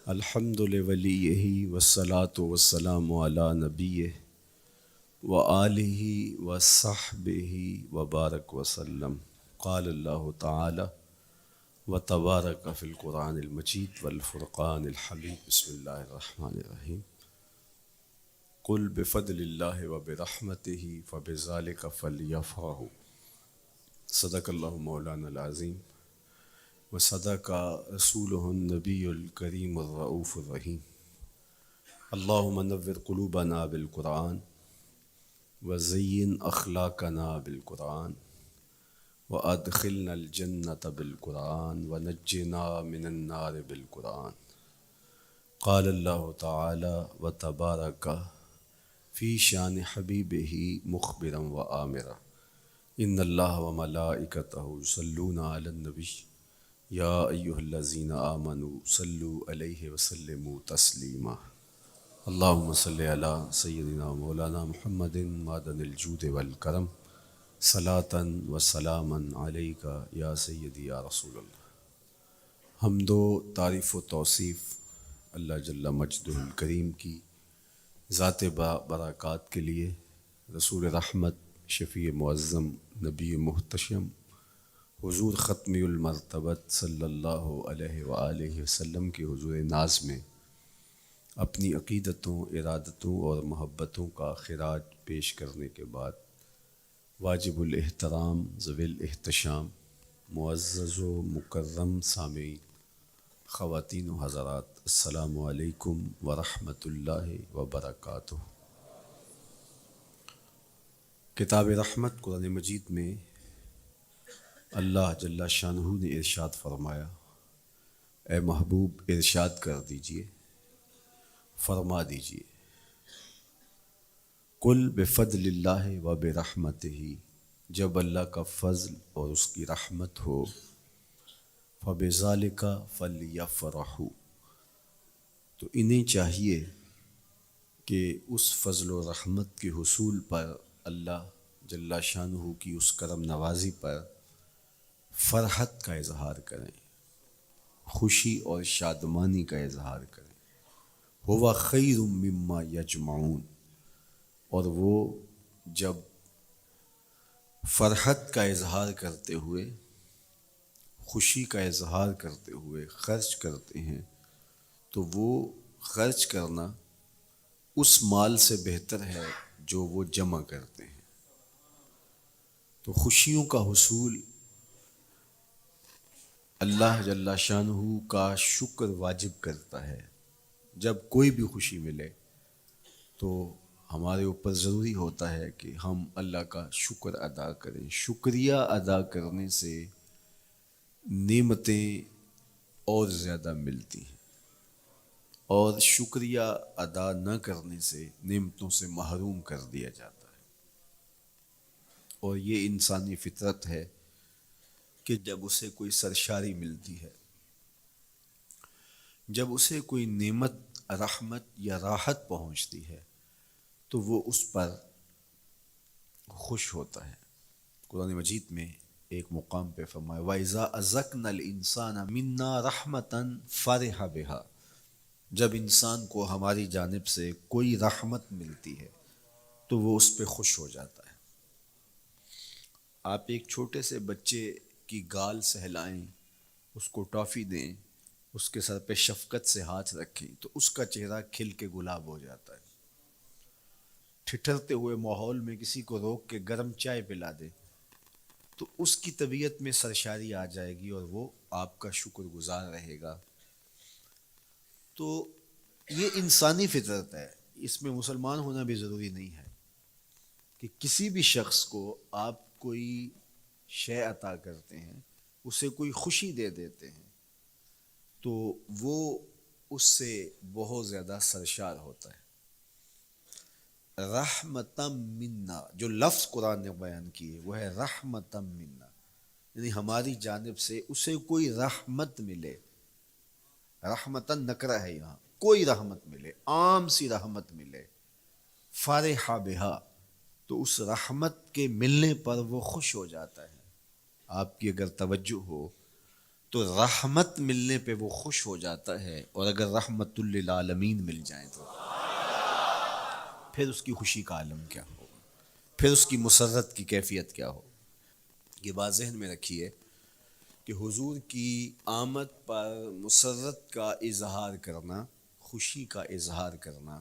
الحمد لولیہ والصلاة والسلام علی نبیہ وآلہ وصحبہ وبارک وسلم۔ قال اللہ تعالی وتبارک فی القرآن المجید والفرقان الحمید۔ بسم اللہ الرحمن الرحیم۔ قل بفضل اللہ وبرحمتہ فبذلک فلیفرحوا۔ صدق اللہ مولانا العظیم وصدق رسولہ النبی الکریم الرؤوف الرحیم۔ اللہم نور قلوبنا بالقرآن وزین اخلاقنا بالقرآن وادخلنا الجنة بالقرآن ونجنا من النار بالقرآن۔ قال اللہ تعالی وتبارک فی شان حبیبہ مخبرا وآمرا ان اللہ وملائکتہ یصلون علی النبی یا ایہا الذین آمنوا صلوا علیہ وسلموا تسلیما۔ اللہم صلی علی سیدنا مولانا محمد معدن الجود والکرم صلاۃ و سلاما علیک یا سیدی یا رسول اللہ۔ حمد و تعریف و توصیف اللہ جل مجدہ الکریم کی ذات برکات کے لیے، رسول رحمت، شفیع معظم، نبی محتشم، حضور ختمی المرتبت صلی اللہ علیہ وآلہ وسلم کے حضور ناز میں اپنی عقیدتوں، ارادتوں اور محبتوں کا خراج پیش کرنے کے بعد، واجب الاحترام ذوی الاحتشام معزز و مکرم سامعین، خواتین و حضرات، السلام علیکم ورحمۃ اللہ وبرکاتہ۔ کتاب رحمت قرآن مجید میں اللہ جل شانہ نے ارشاد فرمایا، اے محبوب ارشاد کر دیجئے، فرما دیجئے، قل بفضل اللہ و برحمتہ، جب اللہ کا فضل اور اس کی رحمت ہو، فبذالک فلیفرحوا، تو انہیں چاہیے کہ اس فضل و رحمت کے حصول پر، اللہ جل شانہ کی اس کرم نوازی پر فرحت کا اظہار کریں، خوشی اور شادمانی کا اظہار کریں۔ ہوا خیر مما یجمعون، اور وہ جب فرحت کا اظہار کرتے ہوئے، خوشی کا اظہار کرتے ہوئے خرچ کرتے ہیں، تو وہ خرچ کرنا اس مال سے بہتر ہے جو وہ جمع کرتے ہیں۔ تو خوشیوں کا حصول اللہ جل شانہ کا شکر واجب کرتا ہے۔ جب کوئی بھی خوشی ملے تو ہمارے اوپر ضروری ہوتا ہے کہ ہم اللہ کا شکر ادا کریں۔ شکریہ ادا کرنے سے نعمتیں اور زیادہ ملتی ہیں، اور شکریہ ادا نہ کرنے سے نعمتوں سے محروم کر دیا جاتا ہے۔ اور یہ انسانی فطرت ہے کہ جب اسے کوئی سرشاری ملتی ہے، جب اسے کوئی نعمت، رحمت یا راحت پہنچتی ہے، تو وہ اس پر خوش ہوتا ہے۔ قرآن مجید میں ایک مقام پہ فرمایا وَإِذَا أَذَقْنَا الْإِنسَانَ مِنَّا رَحْمَةً فَرِحَ بِهَا، جب انسان کو ہماری جانب سے کوئی رحمت ملتی ہے تو وہ اس پہ خوش ہو جاتا ہے۔ آپ ایک چھوٹے سے بچے کی گال سہلائیں، اس کو ٹافی دیں، اس کے سر پہ شفقت سے ہاتھ رکھیں تو اس کا چہرہ کھل کے گلاب ہو جاتا ہے۔ ٹھٹھرتے ہوئے ماحول میں کسی کو روک کے گرم چائے پلا دے تو اس کی طبیعت میں سرشاری آ جائے گی اور وہ آپ کا شکر گزار رہے گا۔ تو یہ انسانی فطرت ہے، اس میں مسلمان ہونا بھی ضروری نہیں ہے کہ کسی بھی شخص کو آپ کوئی شے عطا کرتے ہیں، اسے کوئی خوشی دے دیتے ہیں، تو وہ اس سے بہت زیادہ سرشار ہوتا ہے۔ رحمتم منا، جو لفظ قرآن نے بیان کیے وہ ہے رحمتم منا، یعنی ہماری جانب سے اسے کوئی رحمت ملے۔ رحمتن نکرہ ہے یہاں، کوئی رحمت ملے، عام سی رحمت ملے، فرح بہا، تو اس رحمت کے ملنے پر وہ خوش ہو جاتا ہے۔ آپ کی اگر توجہ ہو تو رحمت ملنے پہ وہ خوش ہو جاتا ہے، اور اگر رحمت للعالمین مل جائیں تو پھر اس کی خوشی کا عالم کیا ہو، پھر اس کی مسرت کی کیفیت کیا ہو۔ یہ بات ذہن میں رکھیے کہ حضور کی آمد پر مسرت کا اظہار کرنا، خوشی کا اظہار کرنا،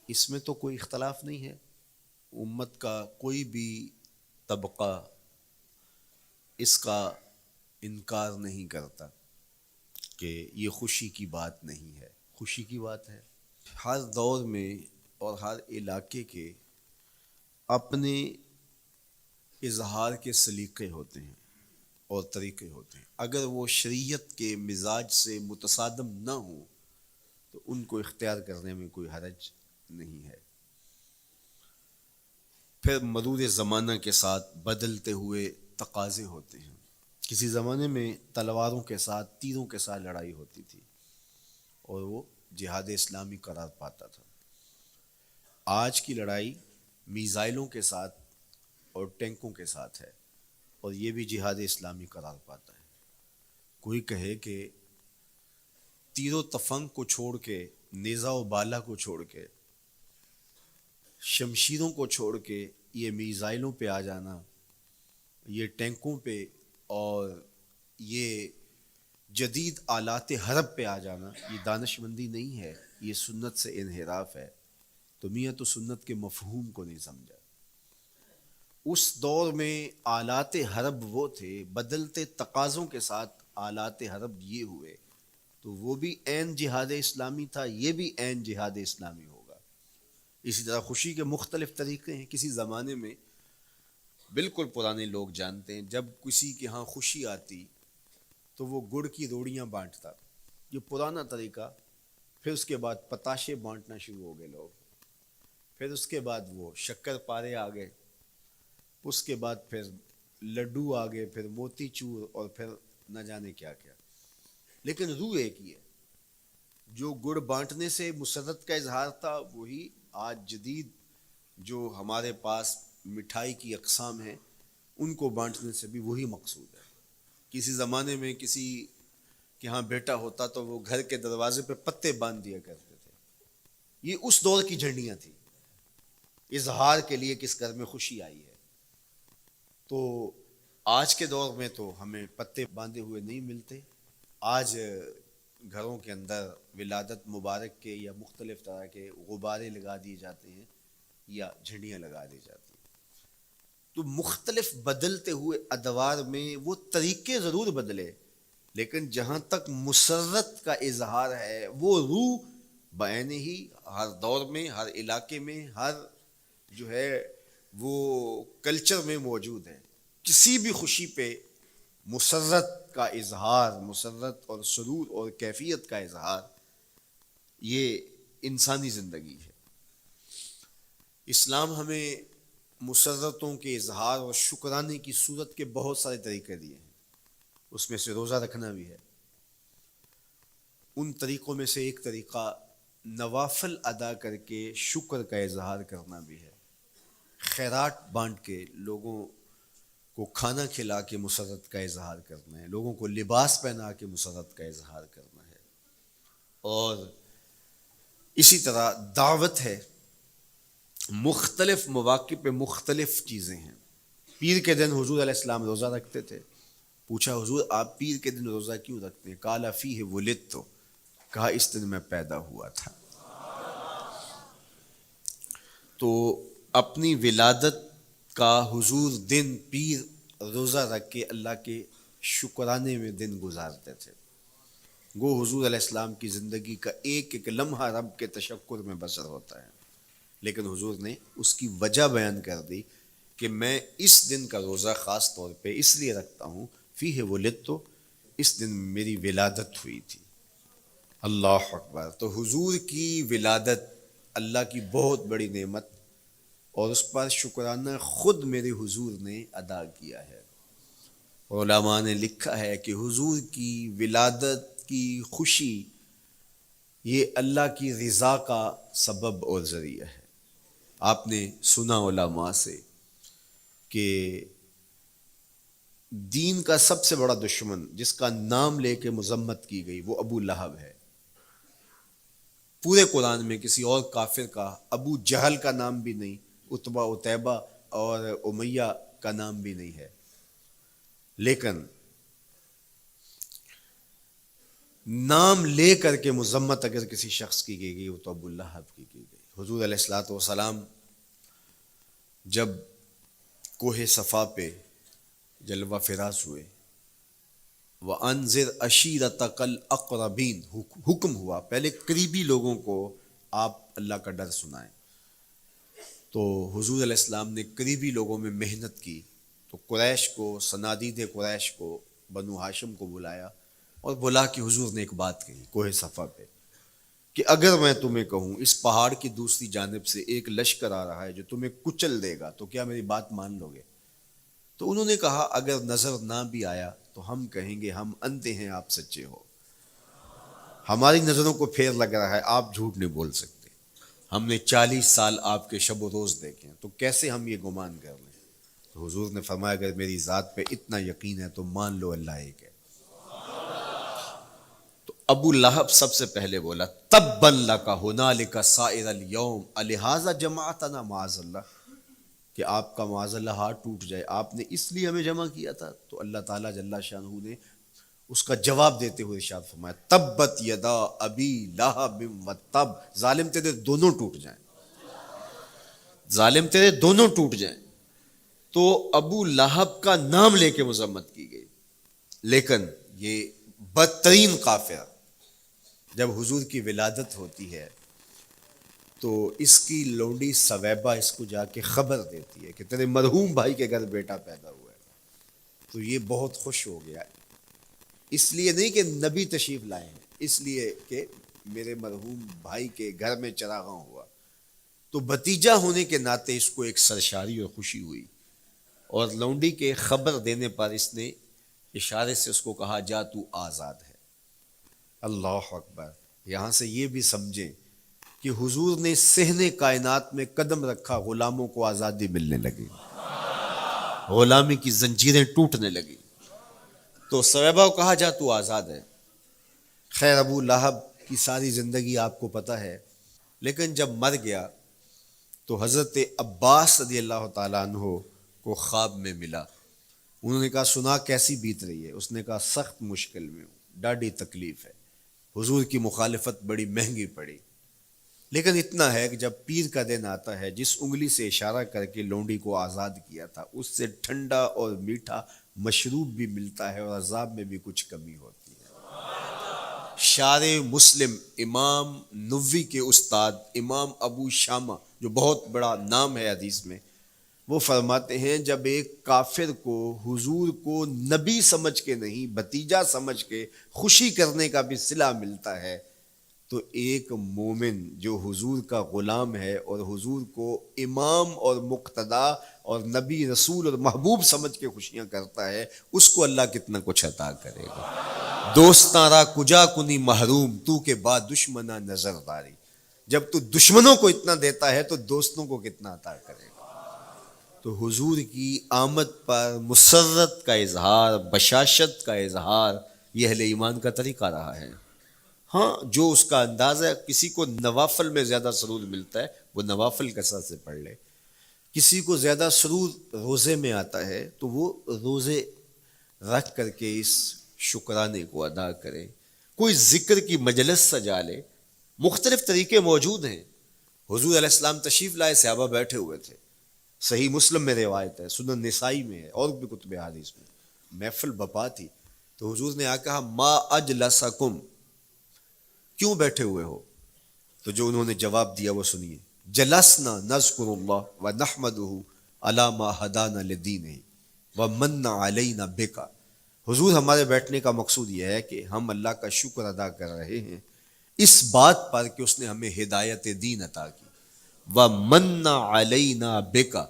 اس میں تو کوئی اختلاف نہیں ہے، امت کا کوئی بھی طبقہ اس کا انکار نہیں کرتا کہ یہ خوشی کی بات نہیں ہے، خوشی کی بات ہے۔ ہر دور میں اور ہر علاقے کے اپنے اظہار کے سلیقے ہوتے ہیں اور طریقے ہوتے ہیں، اگر وہ شریعت کے مزاج سے متصادم نہ ہوں تو ان کو اختیار کرنے میں کوئی حرج نہیں ہے۔ پھر مرور زمانہ کے ساتھ بدلتے ہوئے تقاضے ہوتے ہیں۔ کسی زمانے میں تلواروں کے ساتھ، تیروں کے ساتھ لڑائی ہوتی تھی اور وہ جہاد اسلامی قرار پاتا تھا۔ آج کی لڑائی میزائلوں کے ساتھ اور ٹینکوں کے ساتھ ہے اور یہ بھی جہاد اسلامی قرار پاتا ہے۔ کوئی کہے کہ تیر و تفنگ کو چھوڑ کے، نیزہ و بالا کو چھوڑ کے، شمشیروں کو چھوڑ کے یہ میزائلوں پہ آ جانا، یہ ٹینکوں پہ اور یہ جدید آلات حرب پہ آ جانا، یہ دانش مندی نہیں ہے، یہ سنت سے انحراف ہے۔ تو میاں تو سنت کے مفہوم کو نہیں سمجھا۔ اس دور میں آلات حرب وہ تھے، بدلتے تقاضوں کے ساتھ آلات حرب یہ ہوئے، تو وہ بھی عین جہاد اسلامی تھا، یہ بھی عین جہاد اسلامی ہوگا۔ اسی طرح خوشی کے مختلف طریقے ہیں۔ کسی زمانے میں بالکل پرانے لوگ جانتے ہیں، جب کسی کے ہاں خوشی آتی تو وہ گڑ کی روڑیاں بانٹتا، یہ پرانا طریقہ۔ پھر اس کے بعد پتاشے بانٹنا شروع ہو گئے لوگ، پھر اس کے بعد وہ شکر پارے آ گئے، اس کے بعد پھر لڈو آ گئے، پھر موتی چور، اور پھر نہ جانے کیا کیا۔ لیکن روح ایک ہی ہے۔ جو گڑ بانٹنے سے مسرت کا اظہار تھا، وہی آج جدید جو ہمارے پاس مٹھائی کی اقسام ہیں، ان کو بانٹنے سے بھی وہی مقصود ہے۔ کسی زمانے میں کسی کہ ہاں بیٹا ہوتا تو وہ گھر کے دروازے پہ پتے باندھ دیا کرتے تھے۔ یہ اس دور کی جھنڈیاں تھیں، اظہار کے لیے کس گھر میں خوشی آئی ہے۔ تو آج کے دور میں تو ہمیں پتے باندھے ہوئے نہیں ملتے۔ آج گھروں کے اندر ولادت مبارک کے یا مختلف طرح کے غبارے لگا دیے جاتے ہیں یا جھنڈیاں لگا دی جاتی ہیں۔ تو مختلف بدلتے ہوئے ادوار میں وہ طریقے ضرور بدلے، لیکن جہاں تک مسرت کا اظہار ہے، وہ روح بعین ہی ہر دور میں، ہر علاقے میں، ہر جو ہے وہ کلچر میں موجود ہے۔ کسی بھی خوشی پہ مسرت کا اظہار، مسرت اور سرور اور کیفیت کا اظہار، یہ انسانی زندگی ہے۔ اسلام ہمیں مسرتوں کے اظہار اور شکرانے کی صورت کے بہت سارے طریقے دیے ہیں، اس میں سے روزہ رکھنا بھی ہے۔ ان طریقوں میں سے ایک طریقہ نوافل ادا کر کے شکر کا اظہار کرنا بھی ہے۔ خیرات بانٹ کے، لوگوں کو کھانا کھلا کے مسرت کا اظہار کرنا ہے، لوگوں کو لباس پہنا کے مسرت کا اظہار کرنا ہے۔ اور اسی طرح دعوت ہے، مختلف مواقع پہ مختلف چیزیں ہیں۔ پیر کے دن حضور علیہ السلام روزہ رکھتے تھے۔ پوچھا حضور آپ پیر کے دن روزہ کیوں رکھتے ہیں؟ قال فیہ ولدت، کہا اس دن میں پیدا ہوا تھا۔ تو اپنی ولادت کا حضور دن پیر روزہ رکھ کے اللہ کے شکرانے میں دن گزارتے تھے۔ گو حضور علیہ السلام کی زندگی کا ایک ایک لمحہ رب کے تشکر میں بسر ہوتا ہے، لیکن حضور نے اس کی وجہ بیان کر دی کہ میں اس دن کا روزہ خاص طور پہ اس لیے رکھتا ہوں، فیہ ولدت، اس دن میری ولادت ہوئی تھی۔ اللہ اکبر۔ تو حضور کی ولادت اللہ کی بہت بڑی نعمت، اور اس پر شکرانہ خود میرے حضور نے ادا کیا ہے۔ علماء نے لکھا ہے کہ حضور کی ولادت کی خوشی یہ اللہ کی رضا کا سبب اور ذریعہ ہے۔ آپ نے سنا علماء سے کہ دین کا سب سے بڑا دشمن جس کا نام لے کے مذمت کی گئی وہ ابو لہب ہے. پورے قرآن میں کسی اور کافر کا ابو جہل کا نام بھی نہیں، عتبہ عتیبہ اور امیہ کا نام بھی نہیں ہے. لیکن نام لے کر کے مذمت اگر کسی شخص کی گئی وہ تو ابو لہب کی گئی. حضور علیہ الصلوۃ والسلام جب کوہ صفا پہ جلوہ فراز ہوئے، وَأَنذِرْ عَشِيرَتَكَ الْأَقْرَبِينَ، حکم ہوا پہلے قریبی لوگوں کو آپ اللہ کا ڈر سنائیں. تو حضور علیہ السلام نے قریبی لوگوں میں محنت کی، تو قریش کو، صنادید قریش کو، بنو ہاشم کو بلایا اور بلا کہ حضور نے ایک بات کہی کوہ صفا پہ کہ اگر میں تمہیں کہوں اس پہاڑ کی دوسری جانب سے ایک لشکر آ رہا ہے جو تمہیں کچل دے گا تو کیا میری بات مان لو گے؟ تو انہوں نے کہا اگر نظر نہ بھی آیا تو ہم کہیں گے ہم اندھے ہیں، آپ سچے ہو. ہماری نظروں کو پھیر لگ رہا ہے، آپ جھوٹ نہیں بول سکتے. ہم نے 40 سال آپ کے شب و روز دیکھے ہیں، تو کیسے ہم یہ گمان کر لیں؟ تو حضور نے فرمایا اگر میری ذات پہ اتنا یقین ہے تو مان لو اللہ ایک ہے. تو ابو لہب سب سے پہلے بولا تبا لک ھنالک سائر الیوم الہذا جمعتنا معاذ اللہ، کہ آپ کا معاذ اللہ ہاتھ ٹوٹ جائے، آپ نے اس لیے ہمیں جمع کیا تھا. تو اللہ تعالیٰ جل شانہ نے اس کا جواب دیتے ہوئے ارشاد فرمایا تبت یدا ابی لہب وتب، ظالم تیرے دونوں ٹوٹ جائیں، ظالم تیرے دونوں ٹوٹ جائیں. تو ابو لہب کا نام لے کے مذمت کی گئی. لیکن یہ بدترین کافر جب حضور کی ولادت ہوتی ہے تو اس کی لونڈی سویبہ اس کو جا کے خبر دیتی ہے کہ تیرے مرحوم بھائی کے گھر بیٹا پیدا ہوا ہے. تو یہ بہت خوش ہو گیا، اس لیے نہیں کہ نبی تشریف لائے ہیں، اس لیے کہ میرے مرحوم بھائی کے گھر میں چراغاں ہوا. تو بھتیجا ہونے کے ناطے اس کو ایک سرشاری اور خوشی ہوئی، اور لونڈی کے خبر دینے پر اس نے اشارے سے اس کو کہا جا تو آزاد ہے. اللہ اکبر. یہاں سے یہ بھی سمجھیں کہ حضور نے صحن کائنات میں قدم رکھا، غلاموں کو آزادی ملنے لگی، غلامی کی زنجیریں ٹوٹنے لگی. تو صحابہ کو کہا جا تو آزاد ہے. خیر ابو لہب کی ساری زندگی آپ کو پتہ ہے، لیکن جب مر گیا تو حضرت عباس رضی اللہ تعالیٰ عنہ کو خواب میں ملا. انہوں نے کہا سنا کیسی بیت رہی ہے؟ اس نے کہا سخت مشکل میں ہوں، ڈاڑھی تکلیف ہے، حضور کی مخالفت بڑی مہنگی پڑی. لیکن اتنا ہے کہ جب پیر کا دن آتا ہے، جس انگلی سے اشارہ کر کے لونڈی کو آزاد کیا تھا اس سے ٹھنڈا اور میٹھا مشروب بھی ملتا ہے اور عذاب میں بھی کچھ کمی ہوتی ہے. شارع مسلم امام نووی کے استاد امام ابو شامہ، جو بہت بڑا نام ہے حدیث میں، وہ فرماتے ہیں جب ایک کافر کو حضور کو نبی سمجھ کے نہیں بھتیجا سمجھ کے خوشی کرنے کا بھی صلہ ملتا ہے، تو ایک مومن جو حضور کا غلام ہے اور حضور کو امام اور مقتدا اور نبی رسول اور محبوب سمجھ کے خوشیاں کرتا ہے، اس کو اللہ کتنا کچھ عطا کرے گا. دوستاں را کجا کنی محروم، تو کے بعد دشمنا نظر داری. جب تو دشمنوں کو اتنا دیتا ہے تو دوستوں کو کتنا عطا کرے گا. تو حضور کی آمد پر مسرت کا اظہار، بشاشت کا اظہار، یہ اہل ایمان کا طریقہ رہا ہے. ہاں جو اس کا انداز ہے، کسی کو نوافل میں زیادہ سرور ملتا ہے وہ نوافل کثرت سے پڑھ لے، کسی کو زیادہ سرور روزے میں آتا ہے تو وہ روزے رکھ کر کے اس شکرانے کو ادا کرے، کوئی ذکر کی مجلس سجا لے. مختلف طریقے موجود ہیں. حضور علیہ السلام تشریف لائے، صحابہ بیٹھے ہوئے تھے، صحیح مسلم میں روایت ہے، سنن نسائی میں ہے، اور بھی کتب حدیث میں. محفل بپا تھی تو حضور نے آ کہا ما اجلسکم، کیوں بیٹھے ہوئے ہو؟ تو جو انہوں نے جواب دیا وہ سنیے. جلسنا نذکر اللہ ونحمدہ علی ما ہدانا لدینہ ومن علینا بکا. حضور ہمارے بیٹھنے کا مقصود یہ ہے کہ ہم اللہ کا شکر ادا کر رہے ہیں اس بات پر کہ اس نے ہمیں ہدایت دین عطا کی، ومن علینا بکا،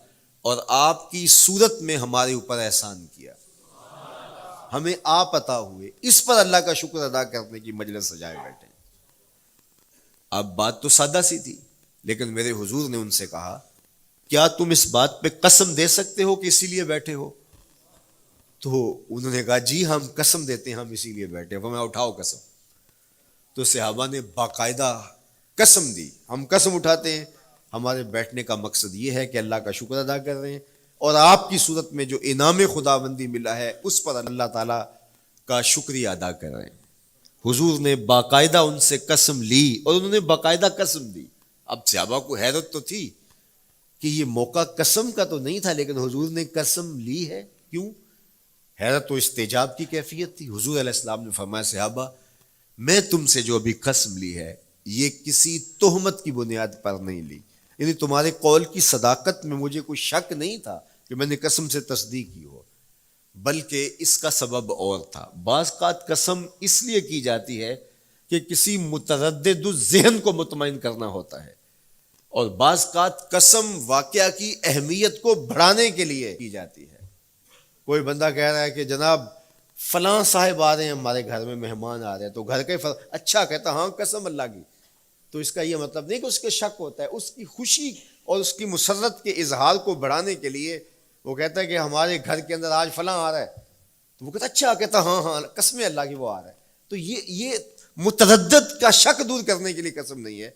اور آپ کی صورت میں ہمارے اوپر احسان کیا، ہمیں آپ عطا ہوئے، اس پر اللہ کا شکر ادا کرنے کی مجلس سجائے بیٹھے. اب بات تو سادہ سی تھی، لیکن میرے حضور نے ان سے کہا کیا تم اس بات پہ قسم دے سکتے ہو کہ اسی لیے بیٹھے ہو؟ تو انہوں نے کہا جی ہم قسم دیتے ہیں ہم اسی لیے بیٹھے. فرمایا اٹھاؤ قسم. تو صحابہ نے باقاعدہ قسم دی, ہم قسم اٹھاتے ہیں ہمارے بیٹھنے کا مقصد یہ ہے کہ اللہ کا شکر ادا کر رہے ہیں اور آپ کی صورت میں جو انعام خداوندی ملا ہے اس پر اللہ تعالیٰ کا شکریہ ادا کر رہے ہیں. حضور نے باقاعدہ ان سے قسم لی اور انہوں نے باقاعدہ قسم دی. اب صحابہ کو حیرت تو تھی کہ یہ موقع قسم کا تو نہیں تھا, لیکن حضور نے قسم لی ہے, کیوں؟ حیرت و استجاب کی کیفیت تھی. حضور علیہ السلام نے فرمایا صحابہ میں تم سے جو ابھی قسم لی ہے یہ کسی تہمت کی بنیاد پر نہیں لی, یعنی تمہارے قول کی صداقت میں مجھے کوئی شک نہیں تھا کہ میں نے قسم سے تصدیق کی ہو, بلکہ اس کا سبب اور تھا. بعض اوقات قسم اس لیے کی جاتی ہے کہ کسی متردد ذہن کو مطمئن کرنا ہوتا ہے, اور بعض اوقات قسم واقعہ کی اہمیت کو بڑھانے کے لیے کی جاتی ہے. کوئی بندہ کہہ رہا ہے کہ جناب فلاں صاحب آ رہے ہیں ہمارے گھر میں, مہمان آ رہے ہیں, تو گھر کے اچھا کہتا ہاں قسم اللہ کی, تو اس کا یہ مطلب نہیں کہ اس کے شک ہوتا ہے, اس کی خوشی اور اس کی مسرت کے اظہار کو بڑھانے کے لیے وہ کہتا ہے کہ ہمارے گھر کے اندر آج فلاں آ رہا ہے, تو وہ کہتا اچھا کہتا ہاں ہاں قسم اللہ کی وہ آ رہا ہے. تو یہ متردد کا شک دور کرنے کے لیے قسم نہیں ہے,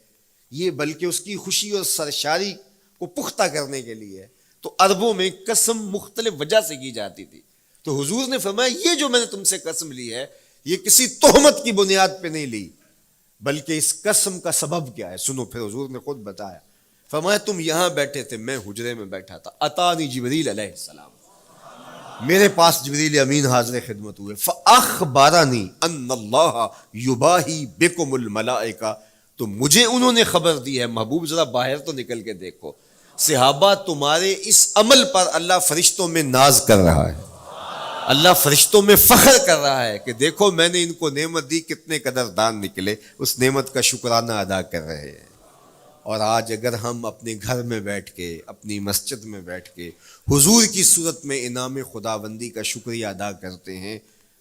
یہ بلکہ اس کی خوشی اور سرشاری کو پختہ کرنے کے لیے ہے. تو عربوں میں قسم مختلف وجہ سے کی جاتی تھی. تو حضور نے فرمایا یہ جو میں نے تم سے قسم لی ہے یہ کسی تہمت کی بنیاد پہ نہیں لی, بلکہ اس قسم کا سبب کیا ہے سنو. پھر حضور نے خود بتایا, فرمایا تم یہاں بیٹھے تھے, میں حجرے میں بیٹھا تھا, اتانی جبریل علیہ السلام, میرے پاس جبریل امین حاضر خدمت ہوئے, فاخبرنی ان اللہ یباہی بکم الملائکہ, تو مجھے انہوں نے خبر دی ہے, محبوب ذرا باہر تو نکل کے دیکھو, صحابہ تمہارے اس عمل پر اللہ فرشتوں میں ناز کر رہا ہے, اللہ فرشتوں میں فخر کر رہا ہے کہ دیکھو میں نے ان کو نعمت دی, کتنے قدردان نکلے, اس نعمت کا شکرانہ ادا کر رہے ہیں. اور آج اگر ہم اپنے گھر میں بیٹھ کے, اپنی مسجد میں بیٹھ کے حضور کی صورت میں انعام خداوندی کا شکریہ ادا کرتے ہیں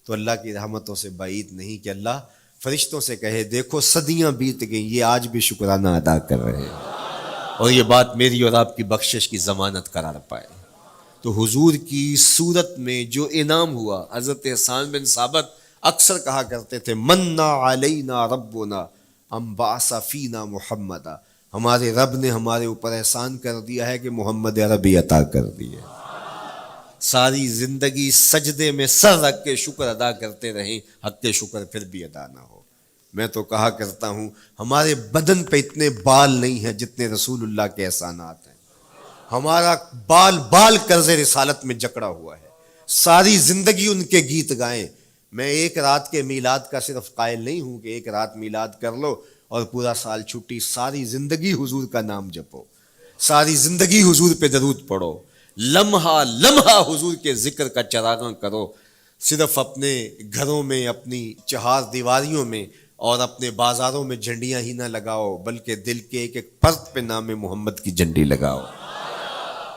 تو اللہ کی رحمتوں سے بعید نہیں کہ اللہ فرشتوں سے کہے دیکھو صدیاں بیت گئیں یہ آج بھی شکرانہ ادا کر رہے ہیں, اور یہ بات میری اور آپ کی بخشش کی ضمانت قرار پائے. تو حضور کی صورت میں جو انعام ہوا, حضرت حسان بن ثابت اکثر کہا کرتے تھے منا علینا ربنا ام بعث فینا محمدا, ہمارے رب نے ہمارے اوپر احسان کر دیا ہے کہ محمد عربی عطا کر دیے. ساری زندگی سجدے میں سر رکھ کے شکر ادا کرتے رہیں, حق کے شکر پھر بھی ادا نہ ہو. میں تو کہا کرتا ہوں ہمارے بدن پہ اتنے بال نہیں ہیں جتنے رسول اللہ کے احسانات ہیں, ہمارا بال بال قرض رسالت میں جکڑا ہوا ہے, ساری زندگی ان کے گیت گائیں. میں ایک رات کے میلاد کا صرف قائل نہیں ہوں کہ ایک رات میلاد کر لو اور پورا سال چھٹی, ساری زندگی حضور کا نام جپو, ساری زندگی حضور پہ درود پڑھو, لمحہ لمحہ حضور کے ذکر کا چراغاں کرو. صرف اپنے گھروں میں, اپنی چہار دیواریوں میں اور اپنے بازاروں میں جھنڈیاں ہی نہ لگاؤ, بلکہ دل کے ایک ایک فرد پہ نام محمد کی جھنڈی لگاؤ.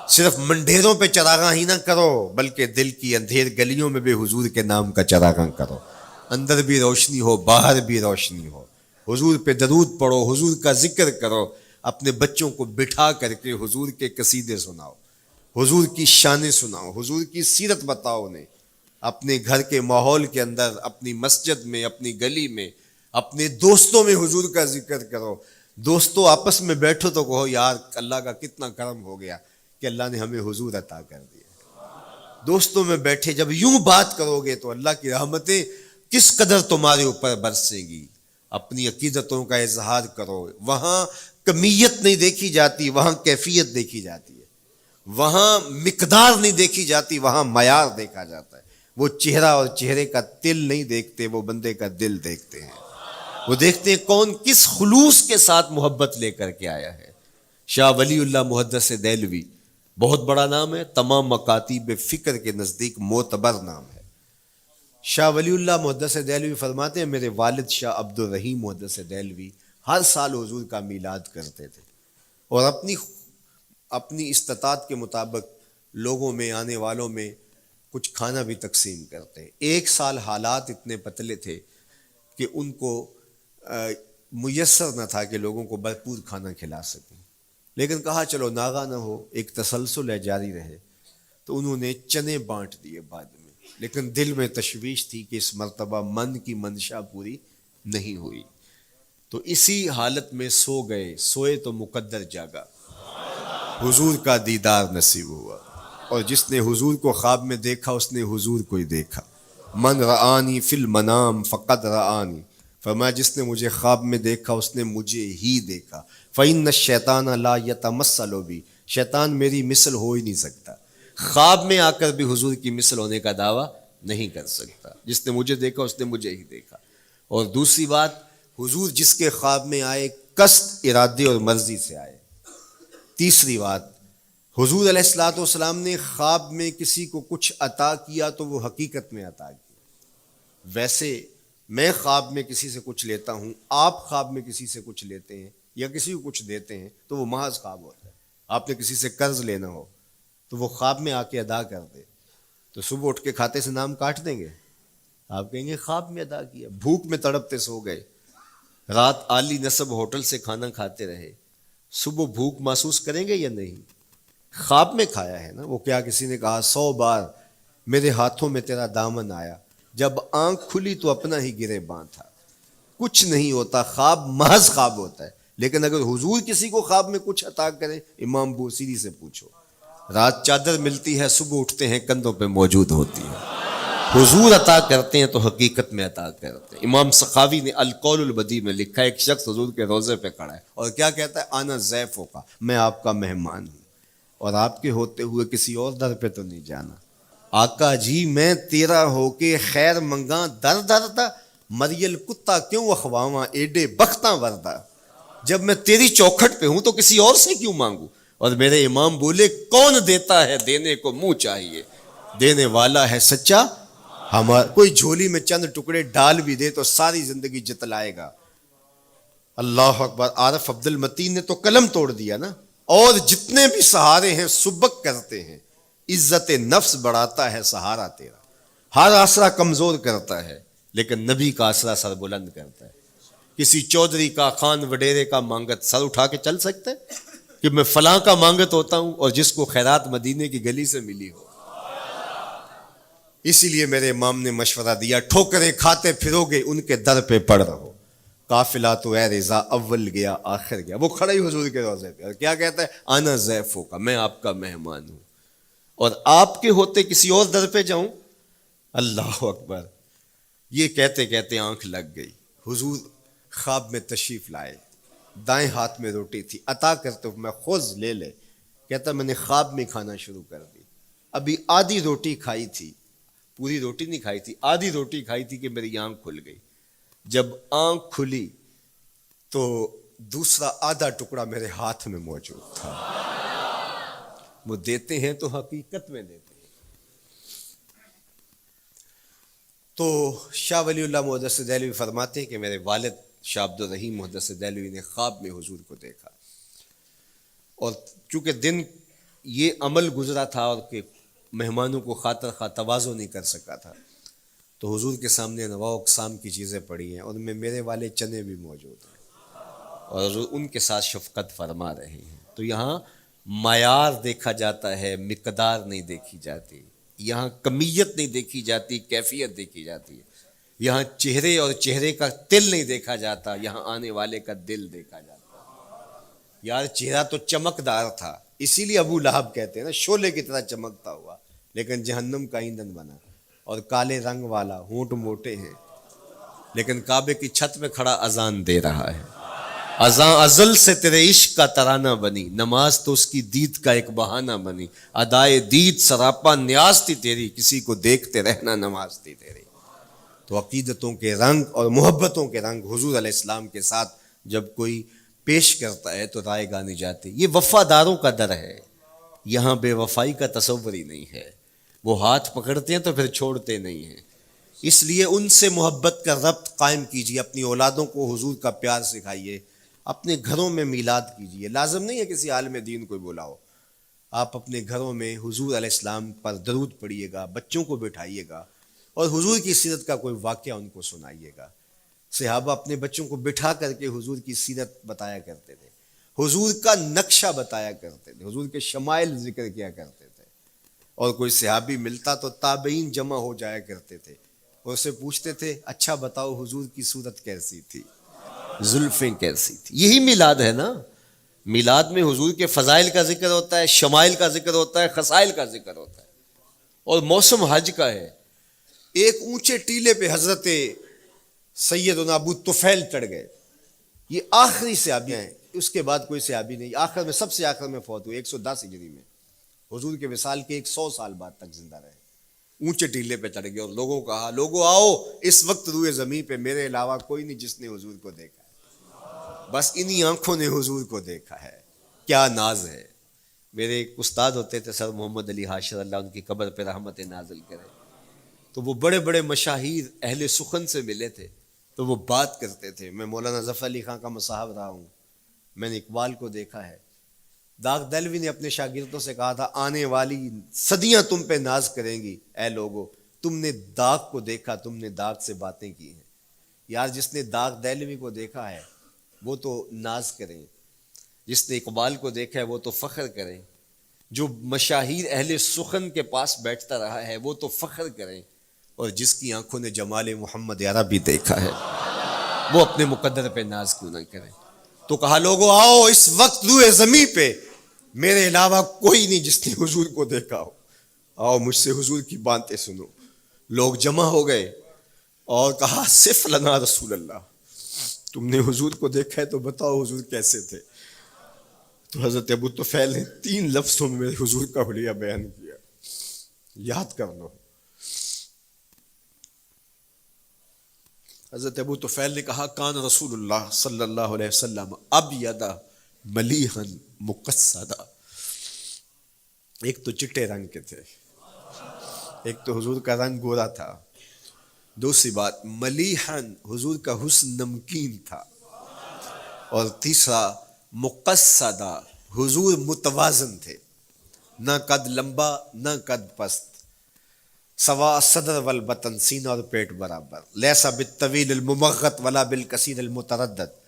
صرف منڈیروں پہ چراغاں ہی نہ کرو, بلکہ دل کی اندھیر گلیوں میں بھی حضور کے نام کا چراغاں کرو, اندر بھی روشنی ہو باہر بھی روشنی ہو. حضور پہ درود پڑھو, حضور کا ذکر کرو, اپنے بچوں کو بٹھا کر کے حضور کے قصیدے سناؤ, حضور کی شانیں سناؤ, حضور کی سیرت بتاؤ انہیں. اپنے گھر کے ماحول کے اندر, اپنی مسجد میں, اپنی گلی میں, اپنے دوستوں میں حضور کا ذکر کرو. دوستوں آپس میں بیٹھو تو کہو یار اللہ کا کتنا کرم ہو گیا کہ اللہ نے ہمیں حضور عطا کر دیا. دوستوں میں بیٹھے جب یوں بات کرو گے تو اللہ کی رحمتیں کس قدر تمہارے اوپر برسیں گی. اپنی عقیدتوں کا اظہار کرو, وہاں کمیت نہیں دیکھی جاتی, وہاں کیفیت دیکھی جاتی ہے, وہاں مقدار نہیں دیکھی جاتی, وہاں معیار دیکھا جاتا ہے. وہ چہرہ اور چہرے کا تل نہیں دیکھتے, وہ بندے کا دل دیکھتے ہیں, وہ دیکھتے ہیں کون کس خلوص کے ساتھ محبت لے کر کے آیا ہے. شاہ ولی اللہ محدث دہلوی بہت بڑا نام ہے, تمام مکاتیب فکر کے نزدیک معتبر نام ہے. شاہ ولی اللہ محدث دہلوی فرماتے ہیں میرے والد شاہ عبد الرحیم محدث دہلوی ہر سال حضور کا میلاد کرتے تھے, اور اپنی استطاعت کے مطابق لوگوں میں, آنے والوں میں کچھ کھانا بھی تقسیم کرتے. ایک سال حالات اتنے پتلے تھے کہ ان کو میسر نہ تھا کہ لوگوں کو بھرپور کھانا کھلا سکیں, لیکن کہا چلو ناغہ نہ ہو, ایک تسلسل ہے جاری رہے, تو انہوں نے چنے بانٹ دیے بعد میں. لیکن دل میں تشویش تھی کہ اس مرتبہ من کی منشا پوری نہیں ہوئی، تو اسی حالت میں سو گئے، سوئے تو مقدر جاگا، حضور کا دیدار نصیب ہوا، اور جس نے حضور کو خواب میں دیکھا اس نے حضور کو ہی دیکھا۔ من رآنی فی المنام فقد رآنی، فرمایا جس نے مجھے خواب میں دیکھا اس نے مجھے ہی دیکھا۔ فإن الشیطان لا یتمثل بی، شیطان میری مثل ہو ہی نہیں سکتا، خواب میں آ کر بھی حضور کی مثل ہونے کا دعویٰ نہیں کر سکتا، جس نے مجھے دیکھا اس نے مجھے ہی دیکھا۔ اور دوسری بات، حضور جس کے خواب میں آئے قصد، ارادے اور مرضی سے آئے۔ تیسری بات، حضور علیہ الصلوۃ والسلام نے خواب میں کسی کو کچھ عطا کیا تو وہ حقیقت میں عطا کیا۔ ویسے میں خواب میں کسی سے کچھ لیتا ہوں، آپ خواب میں کسی سے کچھ لیتے ہیں یا کسی کو کچھ دیتے ہیں تو وہ محض خواب ہوتا ہے۔ آپ نے کسی سے قرض لینا ہو تو وہ خواب میں آ کے ادا کر دے تو صبح اٹھ کے کھاتے سے نام کاٹ دیں گے؟ آپ کہیں گے خواب میں ادا کیا، بھوک میں تڑپتے سو گئے، رات عالی نسب ہوٹل سے کھانا کھاتے رہے، صبح بھوک محسوس کریں گے یا نہیں؟ خواب میں کھایا ہے نا۔ وہ کیا کسی نے کہا 100 بار میرے ہاتھوں میں تیرا دامن آیا، جب آنکھ کھلی تو اپنا ہی گرے باں تھا۔ کچھ نہیں ہوتا، خواب محض خواب ہوتا ہے۔ لیکن اگر حضور کسی کو خواب میں کچھ عطا کرے، امام بوصیری سے پوچھو، رات چادر ملتی ہے، صبح اٹھتے ہیں کندھوں پہ موجود ہوتی ہے۔ حضور عطا کرتے ہیں تو حقیقت میں عطا کرتے ہیں۔ امام سخاوی نے القول البدیع میں لکھا ہے، ایک شخص حضور کے روضے پہ کھڑا ہے اور کیا کہتا ہے؟ آنا ضیفوں کا، میں آپ کا مہمان ہوں، اور آپ کے ہوتے ہوئے کسی اور در پہ تو نہیں جانا۔ آقا جی میں تیرا ہو کے خیر منگاں در در دا، مریل کتا کیوں اخواواں ایڈے بختاں وردا، جب میں تیری چوکھٹ پہ ہوں تو کسی اور سے کیوں مانگوں؟ اور میرے امام بولے، کون دیتا ہے دینے کو منہ چاہیے، دینے والا ہے سچا ہمارا۔ کوئی جھولی میں چند ٹکڑے ڈال بھی دے تو ساری زندگی جتلائے گا۔ اللہ اکبر۔ عارف عبد المتین نے تو قلم توڑ دیا نا، اور جتنے بھی سہارے ہیں سبک کرتے ہیں، عزت نفس بڑھاتا ہے سہارا تیرا، ہر آسرا کمزور کرتا ہے لیکن نبی کا آسرا سر بلند کرتا ہے۔ کسی چودھری کا، خان وڈیرے کا مانگت سر اٹھا کے چل سکتے کہ میں فلاں کا مانگت ہوتا ہوں اور جس کو خیرات مدینے کی گلی سے ملی ہو؟ اسی لیے میرے امام نے مشورہ دیا، ٹھوکریں کھاتے پھرو گے ان کے در پہ پڑ رہو، قافلہ تو اے رضا اول گیا آخر گیا۔ وہ کھڑا ہی حضور کے روضے پہ اور کیا کہتا ہے؟ آنا ضیفوں کا، میں آپ کا مہمان ہوں، اور آپ کے ہوتے کسی اور در پہ جاؤں؟ اللہ اکبر۔ یہ کہتے کہتے آنکھ لگ گئی۔ حضور خواب میں تشریف لائے، دائیں ہاتھ میں روٹی تھی، عطا کرتے ہوئے میں خذ لے لے، کہتا میں نے خواب میں کھانا شروع کر دی، ابھی آدھی روٹی کھائی تھی، پوری روٹی نہیں کھائی تھی، آدھی روٹی کھائی تھی کہ میری آنکھ کھل گئی۔ جب آنکھ کھلی تو دوسرا آدھا ٹکڑا میرے ہاتھ میں موجود تھا۔ وہ دیتے ہیں تو حقیقت میں دیتے ہیں۔ تو شاہ ولی اللہ محدث دہلوی فرماتے ہیں کہ میرے والد شاہ عبد الرحیم محدث دہلوی نے خواب میں حضور کو دیکھا، اور چونکہ دن یہ عمل گزرا تھا اور کہ مہمانوں کو خاطر خواہ تواضع نہیں کر سکا تھا، تو حضور کے سامنے انواع اقسام کی چیزیں پڑی ہیں، ان میں میرے والے چنے بھی موجود ہیں اور ان کے ساتھ شفقت فرما رہے ہیں۔ تو یہاں معیار دیکھا جاتا ہے، مقدار نہیں دیکھی جاتی، یہاں کمیت نہیں دیکھی جاتی، کیفیت دیکھی جاتی ہے۔ یہاں چہرے اور چہرے کا تل نہیں دیکھا جاتا، یہاں آنے والے کا دل دیکھا جاتا۔ یار چہرہ تو چمکدار تھا، اسی لیے ابو لہب کہتے ہیں نا، شعلے کی طرح چمکتا ہوا، لیکن جہنم کا ایندھن بنا، اور کالے رنگ والا، ہونٹ موٹے ہیں، لیکن کعبے کی چھت میں کھڑا اذان دے رہا ہے۔ اذان ازل سے تیرے عشق کا ترانہ بنی، نماز تو اس کی دید کا ایک بہانہ بنی، ادائے دید سراپا نیاز تھی تیری، کسی کو دیکھتے رہنا نماز تھی تیری۔ تو عقیدتوں کے رنگ اور محبتوں کے رنگ حضور علیہ السلام کے ساتھ جب کوئی پیش کرتا ہے تو رائے گانی جاتی۔ یہ وفاداروں کا در ہے، یہاں بے وفائی کا تصور ہی نہیں ہے۔ وہ ہاتھ پکڑتے ہیں تو پھر چھوڑتے نہیں ہیں، اس لیے ان سے محبت کا ربط قائم کیجیے، اپنی اولادوں کو حضور کا پیار سکھائیے، اپنے گھروں میں میلاد کیجیے۔ لازم نہیں ہے کسی عالم دین کو بلاؤ، آپ اپنے گھروں میں حضور علیہ السلام پر درود پڑھیے گا، بچوں کو بٹھائیے گا اور حضور کی سیرت کا کوئی واقعہ ان کو سنائیے گا۔ صحابہ اپنے بچوں کو بٹھا کر کے حضور کی سیرت بتایا کرتے تھے، حضور کا نقشہ بتایا کرتے تھے، حضور کے شمائل ذکر کیا کرتے تھے، اور کوئی صحابی ملتا تو تابعین جمع ہو جایا کرتے تھے اور اسے پوچھتے تھے اچھا بتاؤ حضور کی صورت کیسی تھی، زلفیں کیسی تھی. یہی میلاد ہے نا. میلاد میں حضور کے فضائل کا ذکر ہوتا ہے، شمائل کا ذکر ہوتا ہے، خصائل کا ذکر ہوتا ہے. اور موسم حج کا ہے. ایک اونچے ٹیلے پہ حضرت سیدنا ابو طفیل چڑھ گئے. یہ آخری صحابی ہیں، اس کے بعد کوئی صحابی نہیں. آخر میں سب سے آخر میں فوت ہوئے 110 ہجری میں. حضور کے وصال کے 100 سال بعد تک زندہ رہے. اونچے ٹیلے پہ چڑھ گئے اور لوگوں کو کہا لوگوں آؤ، اس وقت روئے زمین پہ میرے علاوہ کوئی نہیں جس نے حضور کو دیکھا ہے. بس انہی آنکھوں نے حضور کو دیکھا ہے. کیا ناز ہے. میرے ایک استاد ہوتے تھے سر محمد علی حاشر، اللہ ان کی قبر پہ رحمت نازل کرے. تو وہ بڑے بڑے مشاہیر اہل سخن سے ملے تھے تو وہ بات کرتے تھے. میں مولانا ظفر علی خان کا مصاحب رہا ہوں، میں نے اقبال کو دیکھا ہے. داغ دہلوی نے اپنے شاگردوں سے کہا تھا آنے والی صدیاں تم پہ ناز کریں گی اے لوگو، تم نے داغ کو دیکھا، تم نے داغ سے باتیں کی ہیں. یار جس نے داغ دہلوی کو دیکھا ہے وہ تو ناز کریں، جس نے اقبال کو دیکھا ہے وہ تو فخر کریں، جو مشاہیر اہل سخن کے پاس بیٹھتا رہا ہے وہ تو فخر کریں، اور جس کی آنکھوں نے جمال محمد عربی دیکھا ہے وہ اپنے مقدر پہ ناز کیوں نہ کریں. تو کہا لوگوں آؤ، اس وقت روئے زمین پہ میرے علاوہ کوئی نہیں جس نے حضور کو دیکھا ہو، آؤ مجھ سے حضور کی باتیں سنو. لوگ جمع ہو گئے اور کہا صف لنا رسول اللہ، تم نے حضور کو دیکھا ہے تو بتاؤ حضور کیسے تھے. تو حضرت ابو طفیل نے 3 لفظوں میں میرے حضور کا حلیہ بیان کیا، یاد کر لو. حضرت ابو طفیل نے کہا کان رسول اللہ صلی اللہ علیہ وسلم ابیض ملیحا مقصدا. ایک تو چٹے رنگ کے تھے، ایک تو حضور کا رنگ گورا تھا. دوسری بات ملیحن، حضور کا حسن نمکین تھا. اور تیسرا مقصدا، حضور متوازن تھے، نہ قد لمبا نہ قد پست، سوا صدر والبطن، سینہ اور پیٹ برابر. لیسا بالطویل الممغط ولا بالکثیر المتردد،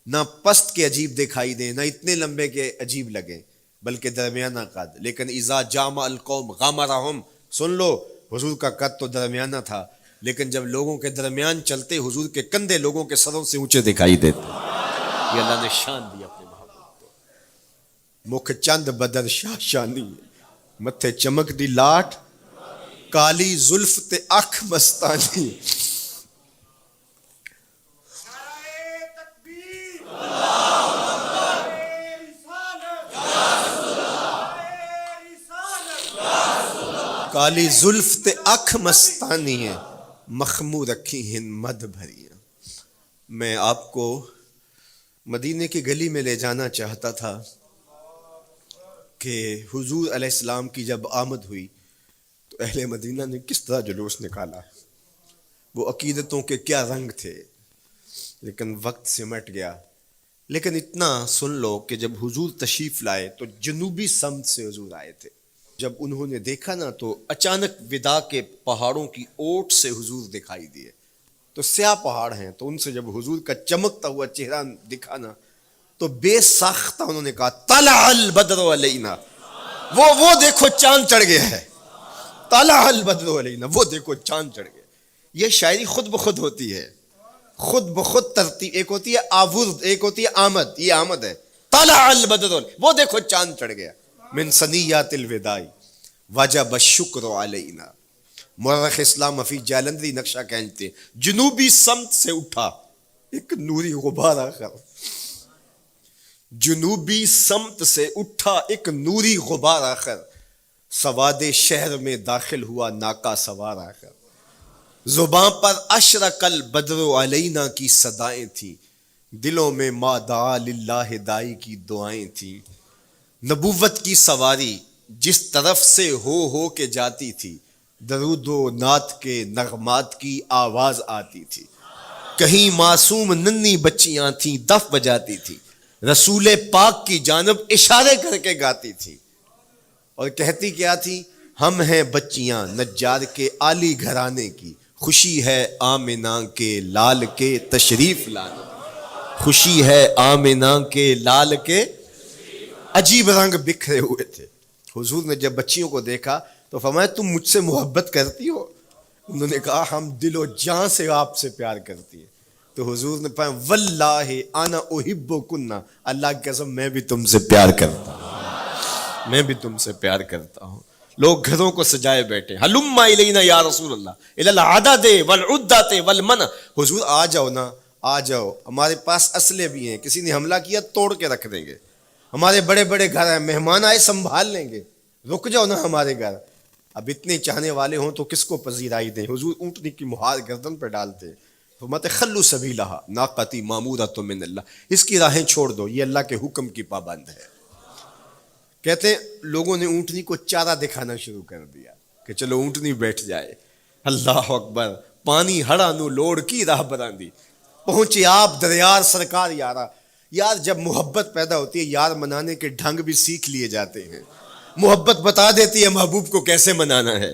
نہ پست کے عجیب دکھائی دیں نہ اتنے لمبے کے عجیب لگیں بلکہ درمیانہ قد. لیکن اذا جامع القوم غامرہم، سن لو حضور کا قد تو درمیانہ تھا لیکن جب لوگوں کے درمیان چلتے حضور کے کندھے لوگوں کے سروں سے اونچے دکھائی دیتے. یہ اللہ نے شان دی اپنے محبوب کو. مکھ چند بدر شاہ شانی، متھے چمک دی لاٹ، کالی زلف تے اکھ مستانی. کالی زلف تے اکھ مستانی ہیں، مخمور رکھی ہیں مد بھریاں. میں آپ کو مدینے کی گلی میں لے جانا چاہتا تھا کہ حضور علیہ السلام کی جب آمد ہوئی تو اہل مدینہ نے کس طرح جلوس نکالا، وہ عقیدتوں کے کیا رنگ تھے. لیکن وقت سمٹ گیا. لیکن اتنا سن لو کہ جب حضور تشریف لائے تو جنوبی سمت سے حضور آئے تھے. جب انہوں نے دیکھا نا تو اچانک ودا کے پہاڑوں کی اوٹ سے حضور دکھائی دیے. تو سیاہ پہاڑ ہیں تو ان سے جب حضور کا چمکتا ہوا چہرہ دکھا نا تو بے ساختہ انہوں نے کہا طلع البدر علینا، وہ دیکھو چاند چڑھ گیا ہے. طلع البدر علینا، وہ دیکھو چاند چڑھ گیا. یہ شاعری خود بخود ہوتی ہے، خود بخود ترتیب. ایک ہوتی ہے آورد، ایک ہوتی ہے آمد. یہ آمد ہے. طلع البدر، وہ دیکھو چاند چڑھ گیا. من ثنیات الوداع وجب الشکر علینا. مورخ اسلام حفیظ جالندری نقشہ کھینچتے ہیں جنوبی سمت سے اٹھا ایک نوری غبار آخر. جنوبی سمت سے اٹھا ایک نوری غبار آخر، سواد شہر میں داخل ہوا ناکا سوار آخر. زباں پر اشرق البدر علینا کی صدائیں تھیں، دلوں میں ما دعا للہ دائی کی دعائیں تھیں. نبوت کی سواری جس طرف سے ہو کے جاتی تھی، درود و نعت کے نغمات کی آواز آتی تھی. کہیں معصوم ننھی بچیاں تھیں دف بجاتی تھی، رسول پاک کی جانب اشارے کر کے گاتی تھی اور کہتی کیا تھی، ہم ہیں بچیاں نجار کے عالی گھرانے کی، خوشی ہے آمنہ کے لال کے تشریف لانے. خوشی ہے آمنہ کے لال کے. عجیب رنگ بکھرے ہوئے تھے. حضور نے جب بچیوں کو دیکھا تو فرمایا تم مجھ سے محبت کرتی ہو؟ انہوں نے کہا ہم دل و جان سے آپ سے پیار کرتی ہیں. تو حضور نے فرمایا واللہ انا احبکن، اللہ کی قسم میں بھی تم سے پیار کرتا ہوں، میں بھی تم سے پیار کرتا ہوں. لوگ گھروں کو سجائے بیٹھے، ہلم الینا یا رسول اللہ الی العدد والعدۃ والمنع، حضور آ جاؤ نا، آ جاؤ، ہمارے پاس اسلحے بھی ہیں، کسی نے حملہ کیا توڑ کے رکھ دیں گے، ہمارے بڑے بڑے گھر ہیں، مہمان آئے سنبھال لیں گے، رک جاؤ نا ہمارے گھر. اب اتنے چاہنے والے ہوں تو کس کو پذیرائی دیں؟ حضور اونٹنی کی مہار گردن پہ ڈالتے، فرماتے خلو سبیلہا ناقتی مامورۃ من اللہ، اس کی راہیں چھوڑ دو، یہ اللہ کے حکم کی پابند ہے. کہتے ہیں لوگوں نے اونٹنی کو چارہ دکھانا شروع کر دیا کہ چلو اونٹنی بیٹھ جائے. اللہ اکبر، پانی ہڑا نو لوڑ کی راہ براندی، پہنچے آپ دریار سرکار یارا. یار جب محبت پیدا ہوتی ہے یار منانے کے ڈھنگ بھی سیکھ لیے جاتے ہیں، محبت بتا دیتی ہے محبوب کو کیسے منانا ہے.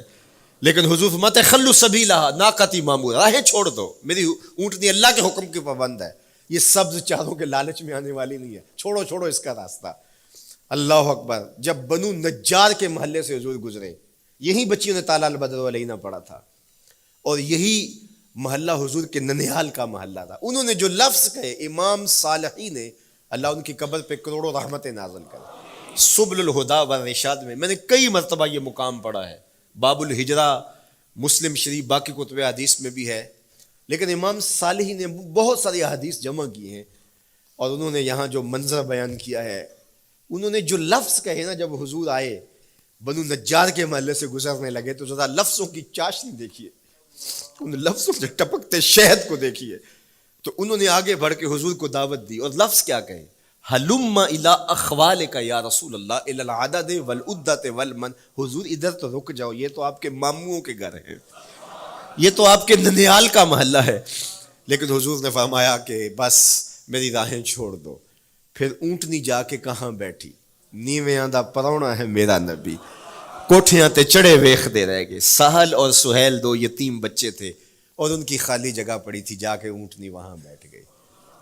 لیکن حضور فرماتے خلو سبیلہا ناقتی مامورہ، راہیں چھوڑ دو، میری اونٹنی اللہ کے حکم کی پابند ہے، یہ سبز چاروں کے لالچ میں آنے والی نہیں ہے، چھوڑو چھوڑو اس کا راستہ. اللہ اکبر، جب بنو نجار کے محلے سے حضور گزرے، یہی بچیوں نے تالا البدر علینا پڑھا تھا، اور یہی محلہ حضور کے ننیال کا محلہ تھا. انہوں نے جو لفظ کہے، امام صالحی نے، اللہ ان کی قبر پہ کروڑوں رحمتیں نازل کرے. سبل الہدا والرشاد میں نے کئی مرتبہ یہ مقام پڑھا ہے، باب الہجرہ مسلم شریف باقی کتب حدیث میں بھی ہے، لیکن امام صالحی نے بہت ساری حدیث جمع کی ہیں، اور انہوں نے یہاں جو منظر بیان کیا ہے، انہوں نے جو لفظ کہے نا، جب حضور آئے بنو نجار کے محلے سے گزرنے لگے تو ذرا لفظوں کی چاشنی دیکھیے، ان لفظوں سے ٹپکتے شہد کو دیکھیے. تو انہوں نے آگے بڑھ کے حضور کو دعوت دی، اور لفظ کیا کہے، ہلم الی اخوالک یا رسول اللہ الی العدد والعدۃ والمن، حضور ادھر تو رک جاؤ، یہ تو آپ کے ماموں کے گھر ہیں، یہ تو آپ کے ننیال کا محلہ ہے. لیکن حضور نے فرمایا کہ بس میری راہیں چھوڑ دو. پھر اونٹنی جا کے کہاں بیٹھی، نیویاں دا پرونا ہے میرا نبی، کوٹھیاں تے چڑھے ویخ دے رہ گئے. سہل اور سہیل دو یتیم بچے تھے، اور ان کی خالی جگہ پڑی تھی، جا کے اونٹنی وہاں بیٹھ گئی.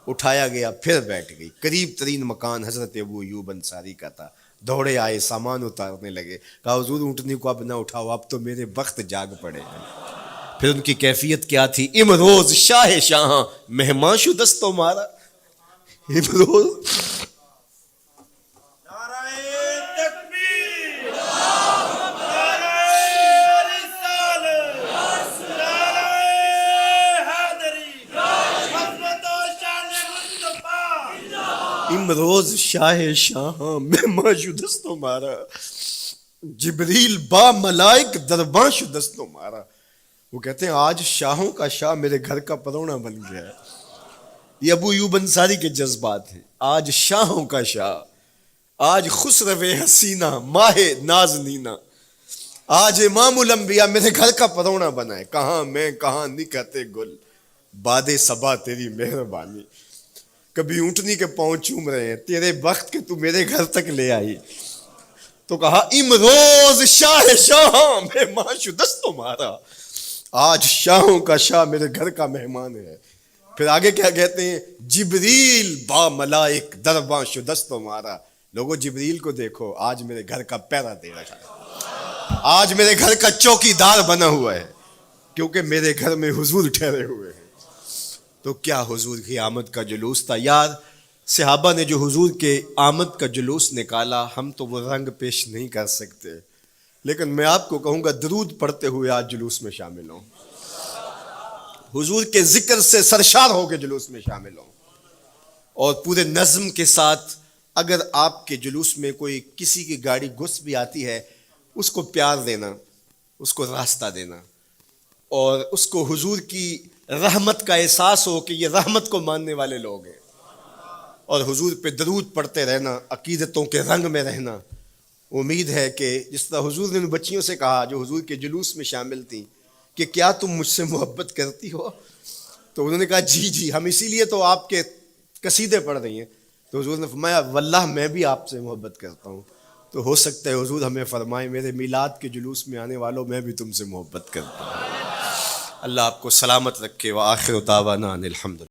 اٹھایا گیا پھر بیٹھ گئی. قریب ترین مکان حضرت ابو ایوب انصاری کا تھا. دوڑے آئے، سامان اتارنے لگے، کہا حضور اونٹنی کو اب نہ اٹھاؤ، اب تو میرے وقت جاگ پڑے ہیں. پھر ان کی کیفیت کیا تھی، امروز شاہ شاہاں مہمان شو دستو مارا. امروز امروز شاہ شاہاں مہمان شدست و مارا، جبریل با ملائک درباں شدست و مارا. وہ کہتے ہیں آج شاہوں کا شاہ میرے گھر کا پرونا بن گیا ہے. یہ ابو ایوب انصاری کے جذبات ہیں. آج شاہوں کا شاہ، آج خسرو حسینہ ماہ نازنینہ، آج امام الانبیاء میرے گھر کا پرونا بنا ہے. کہاں میں کہاں نکہتے گل، باد صبا تیری مہربانی. کبھی اونٹنی کے پاؤں چوم رہے ہیں، تیرے بخت کے تو میرے گھر تک لے آئی. تو کہا امروز شاہ شاہاں مہمان شدست و مارا، آج شاہوں کا شاہ میرے گھر کا مہمان ہے. پھر آگے کیا کہتے ہیں، جبریل با ملائک درباں شدست و مارا. لوگوں جبریل کو دیکھو، آج میرے گھر کا پیرا دے رکھا ہے، آج میرے گھر کا چوکی دار بنا ہوا ہے، کیونکہ میرے گھر میں حضور ٹھہرے ہوئے ہیں. تو کیا حضور کی آمد کا جلوس تھا یار. صحابہ نے جو حضور کے آمد کا جلوس نکالا، ہم تو وہ رنگ پیش نہیں کر سکتے، لیکن میں آپ کو کہوں گا درود پڑھتے ہوئے آج جلوس میں شامل ہوں، حضور کے ذکر سے سرشار ہو کے جلوس میں شامل ہوں، اور پورے نظم کے ساتھ. اگر آپ کے جلوس میں کوئی کسی کی گاڑی گھس بھی آتی ہے، اس کو پیار دینا، اس کو راستہ دینا، اور اس کو حضور کی رحمت کا احساس ہو کہ یہ رحمت کو ماننے والے لوگ ہیں، اور حضور پہ درود پڑھتے رہنا، عقیدتوں کے رنگ میں رہنا. امید ہے کہ جس طرح حضور نے ان بچیوں سے کہا جو حضور کے جلوس میں شامل تھیں کہ کیا تم مجھ سے محبت کرتی ہو، تو انہوں نے کہا جی جی، ہم اسی لیے تو آپ کے قصیدے پڑھ رہی ہیں. تو حضور نے فرمایا واللہ میں بھی آپ سے محبت کرتا ہوں. تو ہو سکتا ہے حضور ہمیں فرمائے میرے میلاد کے جلوس میں آنے والوں میں بھی تم سے محبت کرتا ہوں. اللہ آپ کو سلامت رکھے. وآخر دعوانا ان الحمد للہ.